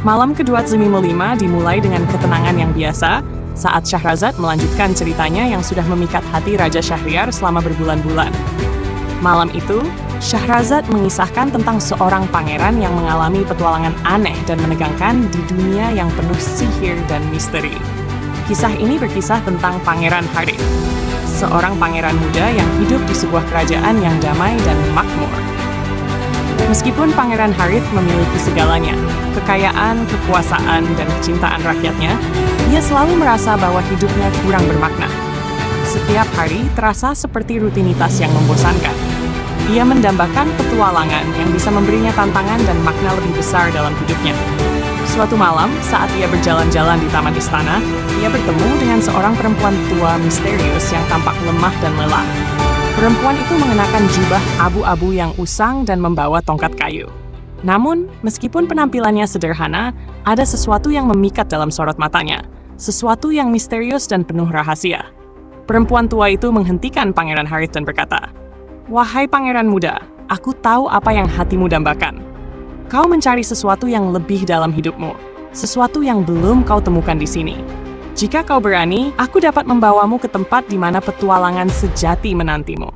Malam kedua Zimimo V dimulai dengan ketenangan yang biasa saat Syahrazad melanjutkan ceritanya yang sudah memikat hati Raja Syahriar selama berbulan-bulan. Malam itu, Syahrazad mengisahkan tentang seorang pangeran yang mengalami petualangan aneh dan menegangkan di dunia yang penuh sihir dan misteri. Kisah ini berkisah tentang Pangeran Harith, seorang pangeran muda yang hidup di sebuah kerajaan yang damai dan makmur. Meskipun Pangeran Harith memiliki segalanya, kekayaan, kekuasaan, dan kecintaan rakyatnya, ia selalu merasa bahwa hidupnya kurang bermakna. Setiap hari terasa seperti rutinitas yang membosankan. Ia mendambakan petualangan yang bisa memberinya tantangan dan makna lebih besar dalam hidupnya. Suatu malam, saat ia berjalan-jalan di taman istana, ia bertemu dengan seorang perempuan tua misterius yang tampak lemah dan lelah. Perempuan itu mengenakan jubah abu-abu yang usang dan membawa tongkat kayu. Namun, meskipun penampilannya sederhana, ada sesuatu yang memikat dalam sorot matanya. Sesuatu yang misterius dan penuh rahasia. Perempuan tua itu menghentikan Pangeran Harith dan berkata, "Wahai pangeran muda, aku tahu apa yang hatimu dambakan. Kau mencari sesuatu yang lebih dalam hidupmu, sesuatu yang belum kau temukan di sini. Jika kau berani, aku dapat membawamu ke tempat di mana petualangan sejati menantimu."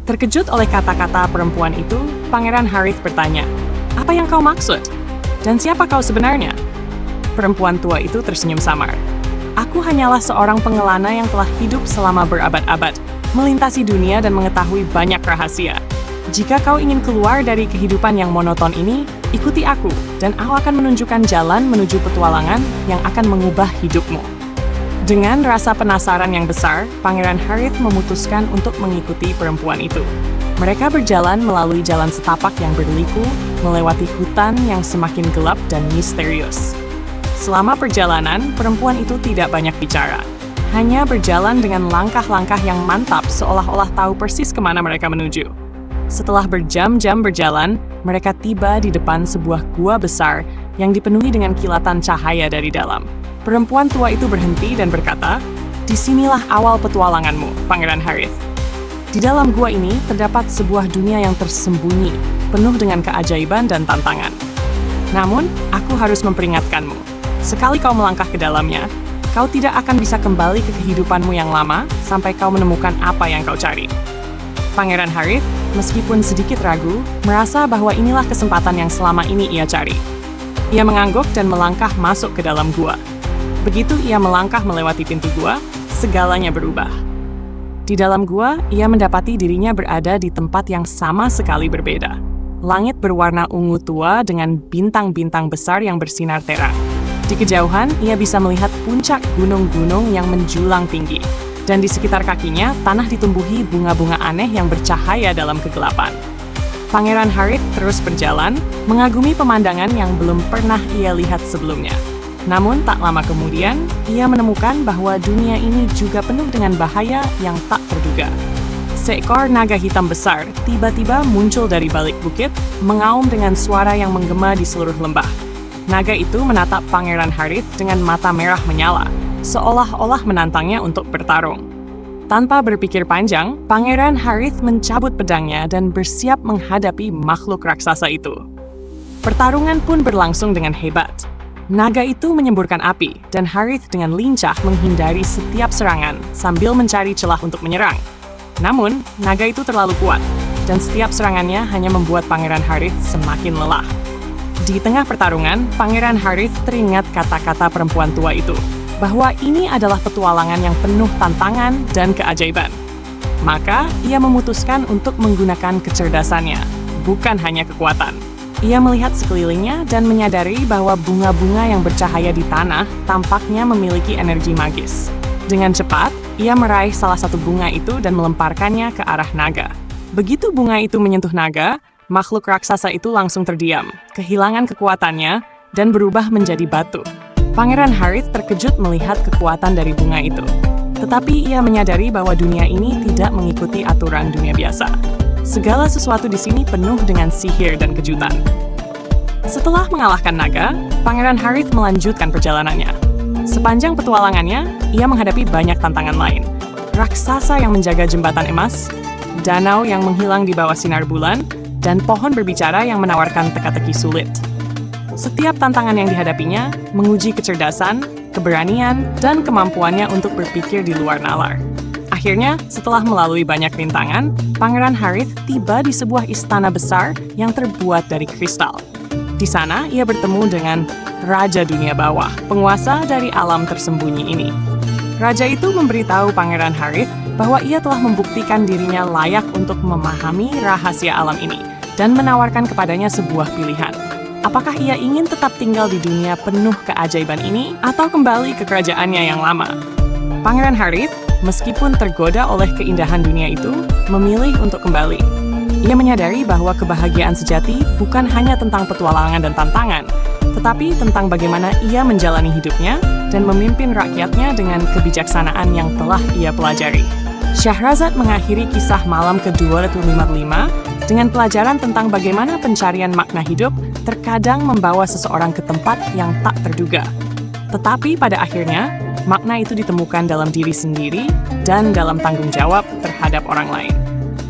Terkejut oleh kata-kata perempuan itu, Pangeran Harith bertanya, "Apa yang kau maksud? Dan siapa kau sebenarnya?" Perempuan tua itu tersenyum samar. "Aku hanyalah seorang pengelana yang telah hidup selama berabad-abad, melintasi dunia dan mengetahui banyak rahasia. Jika kau ingin keluar dari kehidupan yang monoton ini, ikuti aku, dan aku akan menunjukkan jalan menuju petualangan yang akan mengubah hidupmu." Dengan rasa penasaran yang besar, Pangeran Harith memutuskan untuk mengikuti perempuan itu. Mereka berjalan melalui jalan setapak yang berliku, melewati hutan yang semakin gelap dan misterius. Selama perjalanan, perempuan itu tidak banyak bicara. Hanya berjalan dengan langkah-langkah yang mantap seolah-olah tahu persis kemana mereka menuju. Setelah berjam-jam berjalan, mereka tiba di depan sebuah gua besar yang dipenuhi dengan kilatan cahaya dari dalam. Perempuan tua itu berhenti dan berkata, "Disinilah awal petualanganmu, Pangeran Harith. Di dalam gua ini terdapat sebuah dunia yang tersembunyi, penuh dengan keajaiban dan tantangan. Namun, aku harus memperingatkanmu. Sekali kau melangkah ke dalamnya, kau tidak akan bisa kembali ke kehidupanmu yang lama sampai kau menemukan apa yang kau cari." Pangeran Harith, meskipun sedikit ragu, merasa bahwa inilah kesempatan yang selama ini ia cari. Ia mengangguk dan melangkah masuk ke dalam gua. Begitu ia melangkah melewati pintu gua, segalanya berubah. Di dalam gua, ia mendapati dirinya berada di tempat yang sama sekali berbeda. Langit berwarna ungu tua dengan bintang-bintang besar yang bersinar terang. Di kejauhan, ia bisa melihat puncak gunung-gunung yang menjulang tinggi. Dan di sekitar kakinya, tanah ditumbuhi bunga-bunga aneh yang bercahaya dalam kegelapan. Pangeran Harith terus berjalan, mengagumi pemandangan yang belum pernah ia lihat sebelumnya. Namun tak lama kemudian, ia menemukan bahwa dunia ini juga penuh dengan bahaya yang tak terduga. Seekor naga hitam besar tiba-tiba muncul dari balik bukit, mengaum dengan suara yang menggema di seluruh lembah. Naga itu menatap Pangeran Harith dengan mata merah menyala, seolah-olah menantangnya untuk bertarung. Tanpa berpikir panjang, Pangeran Harith mencabut pedangnya dan bersiap menghadapi makhluk raksasa itu. Pertarungan pun berlangsung dengan hebat. Naga itu menyemburkan api, dan Harith dengan lincah menghindari setiap serangan sambil mencari celah untuk menyerang. Namun, naga itu terlalu kuat, dan setiap serangannya hanya membuat Pangeran Harith semakin lelah. Di tengah pertarungan, Pangeran Harith teringat kata-kata perempuan tua itu, bahwa ini adalah petualangan yang penuh tantangan dan keajaiban. Maka, ia memutuskan untuk menggunakan kecerdasannya, bukan hanya kekuatan. Ia melihat sekelilingnya dan menyadari bahwa bunga-bunga yang bercahaya di tanah tampaknya memiliki energi magis. Dengan cepat, ia meraih salah satu bunga itu dan melemparkannya ke arah naga. Begitu bunga itu menyentuh naga, makhluk raksasa itu langsung terdiam, kehilangan kekuatannya, dan berubah menjadi batu. Pangeran Harith terkejut melihat kekuatan dari bunga itu. Tetapi ia menyadari bahwa dunia ini tidak mengikuti aturan dunia biasa. Segala sesuatu di sini penuh dengan sihir dan kejutan. Setelah mengalahkan naga, Pangeran Harith melanjutkan perjalanannya. Sepanjang petualangannya, ia menghadapi banyak tantangan lain. Raksasa yang menjaga jembatan emas, danau yang menghilang di bawah sinar bulan, dan pohon berbicara yang menawarkan teka-teki sulit. Setiap tantangan yang dihadapinya menguji kecerdasan, keberanian, dan kemampuannya untuk berpikir di luar nalar. Akhirnya, setelah melalui banyak rintangan, Pangeran Harith tiba di sebuah istana besar yang terbuat dari kristal. Di sana, ia bertemu dengan Raja Dunia Bawah, penguasa dari alam tersembunyi ini. Raja itu memberitahu Pangeran Harith bahwa ia telah membuktikan dirinya layak untuk memahami rahasia alam ini dan menawarkan kepadanya sebuah pilihan. Apakah ia ingin tetap tinggal di dunia penuh keajaiban ini atau kembali ke kerajaannya yang lama? Pangeran Harith, meskipun tergoda oleh keindahan dunia itu, memilih untuk kembali. Ia menyadari bahwa kebahagiaan sejati bukan hanya tentang petualangan dan tantangan, tetapi tentang bagaimana ia menjalani hidupnya dan memimpin rakyatnya dengan kebijaksanaan yang telah ia pelajari. Syahrazad mengakhiri kisah malam ke-255 dengan pelajaran tentang bagaimana pencarian makna hidup terkadang membawa seseorang ke tempat yang tak terduga. Tetapi pada akhirnya, makna itu ditemukan dalam diri sendiri dan dalam tanggung jawab terhadap orang lain.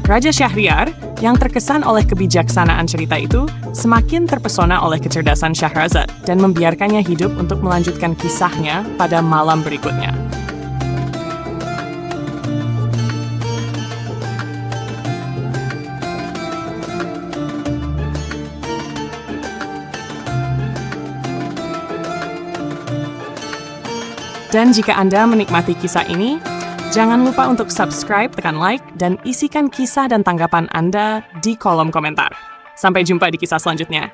Raja Syahriar, yang terkesan oleh kebijaksanaan cerita itu, semakin terpesona oleh kecerdasan Syahrazad dan membiarkannya hidup untuk melanjutkan kisahnya pada malam berikutnya. Dan jika Anda menikmati kisah ini, jangan lupa untuk subscribe, tekan like, dan isikan kisah dan tanggapan Anda di kolom komentar. Sampai jumpa di kisah selanjutnya.